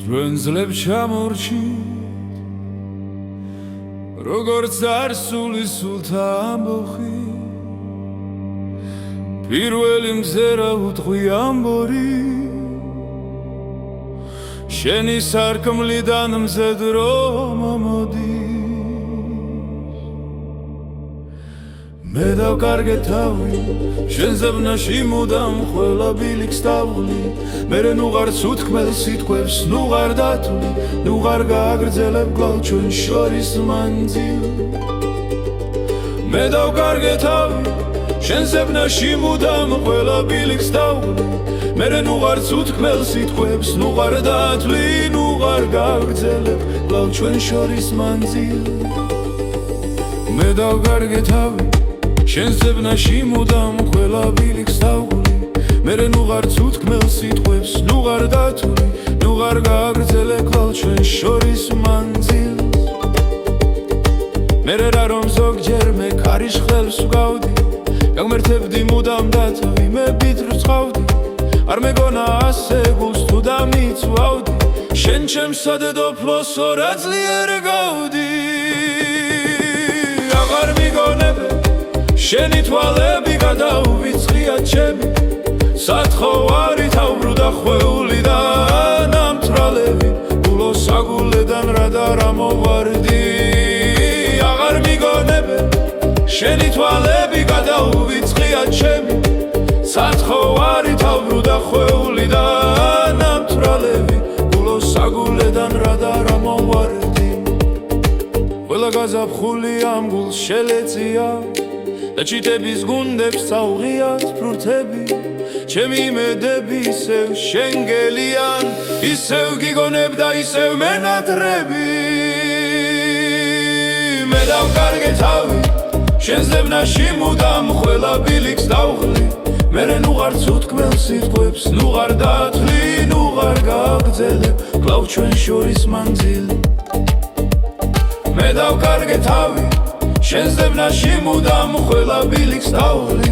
Twenzleb chamorchit Როგორც წარსული სულთა ამბოხი პირველი მზერა უთხვი ამბორი შენი სარკმლიდან მზედ რომ ამოდის მე დავკარგე თავი შენზე ვნაში მუდამ ყველა ბილიქს დავღლი მერე ნუღარც უთქმელ სიტყვებს ნუღარ დათვლი ნუღარ გააგრძელებ გვალ ჩვენ შორის მანძილს მე დავკარგე თავი შენზე ვნაში მუდამ ყველა ბილიქს დავღლი მერე ნუღარც უთქმელ სიტყვებს ნუღარ დათვლი ნუღარ გააგრძელებ გვალ ჩვენ შორის მანძილს მე დავკარგე თავი შენზე ვნაში მუდამ ყველა ბილიქს დავღლი მერე ნუღარც უთქმელ სიტყვებს ნუღარ დათვლი ნუღარ გააგრძელებ გვალ ჩვენ შორის მანძილს მერე რა რომ ზოგჯერ მე ქარის ხელს ვგავდი გაგმერთებდი მუდამ დათავი მე ბით რწყავდი არ მეგონა ასე გულს თუ დამიცვავდი შენ ჩემსა დედოფლოს ორაძლიერ გავდი აღარ მიგონებ შენი თვალები გადაუვიწყია ჩემი სათხოვარი თავბრუდა ხვეულიდან ამთრალები გულოსაგულედან რადარ ამოვარდი აღარ მიგონებ შენი თვალები გადაუვიწყია ჩემი სათხოვარი თავბრუდა ხვეულიდან ამთრალები გულოსაგულედან რადარ ამოვარდი ყველა გაზაფხული ამ გულს შელეწია და ჩიტების გუნდებს წაუღიათ ფრთები ჩემი იმედები ისევ შენგელიან ისევ გიგონებ და ისევ მენატრები მე დავკარგე თავი შენზე ვნაში მუდამ ყველა ბილიქს დავღლი მერე ნუღარც უთქმელ სიტყვებს ნუღარ დათვლი ნუღარ გააგრძელებ კვლავ ჩვენ შორის მანძილს მე დავკარგე თავი შენზე ვნაში მუდამ ყველა ბილიქს დავღლი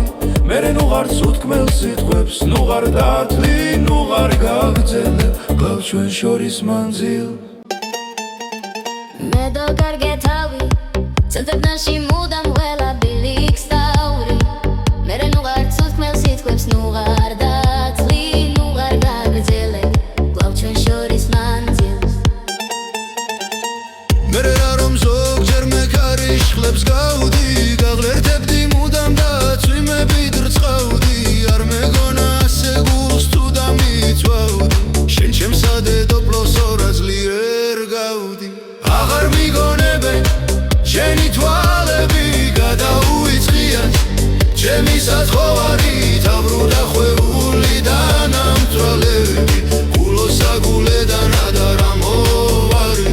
მერე ნუღარც უთქმელ სიტყვებს ნუღარ დათვლი ნუღარ გააგრძელებ კვლავ ჩვენ შორის მანძილს მე დავკარგე თავი შენზე ვნაში მუდამ ყველა ბილიქს დავღლი მერე ნუღარც უთქმელ სიტყვებს ნუღარ დათვლი ნუღარ გააგრძელებ კვლავ ჩვენ შორის მანძილს მერე რა რომ ზოგჯერ მე ქარის ხლებს გავდი გაღლერთებდი მუდამ დაცვი მე ბით რწყავდი არ მეგონა ასე გულს თუ დამიცვავდი შენ ჩემსა დედოფლოს ორაძლიერ გავდი აღარ მიგონებენ შენი თვალები გადაუვიწყიან ჩემი სათხოვარი თავბრუდა ხვეულიდან ამთრალები გულოსაგულედან რადარ ამოვარდი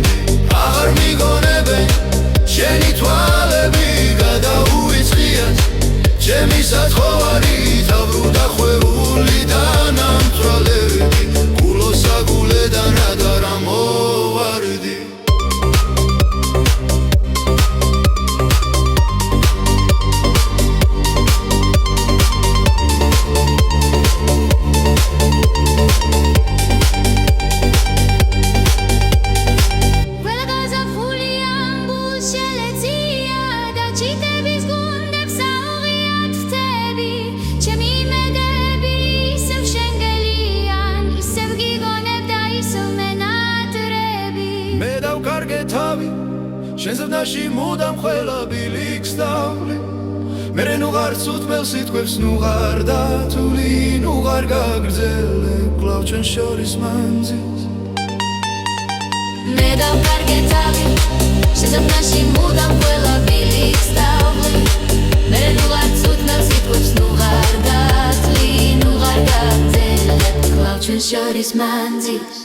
აღარ მიგონებენ შენი თვალები გადაუვიწყიან ჩემი სათხოვარი თავბრუდა ხვეულიდან ამთრალები გულოსაგულედან რადარ ამოვარდი შენზე ვნაში მუდამ ყველა ბილიქს დავღლი მერე ნუღარც უთქმელ სიტყვებს ნუღარ დათვლი ნუღარ გააგრძელებ კვლავ ჩვენ შორის მანძილს მე დავკარგე თავი შენზე ვნაში მუდამ ყველა ბილიქს დავღლი მერე ნუღარც უთქმელ სიტყვებს ნუღარ დათვლი ნუღარ გააგრძელებ კვლავ ჩვენ შორის მანძილს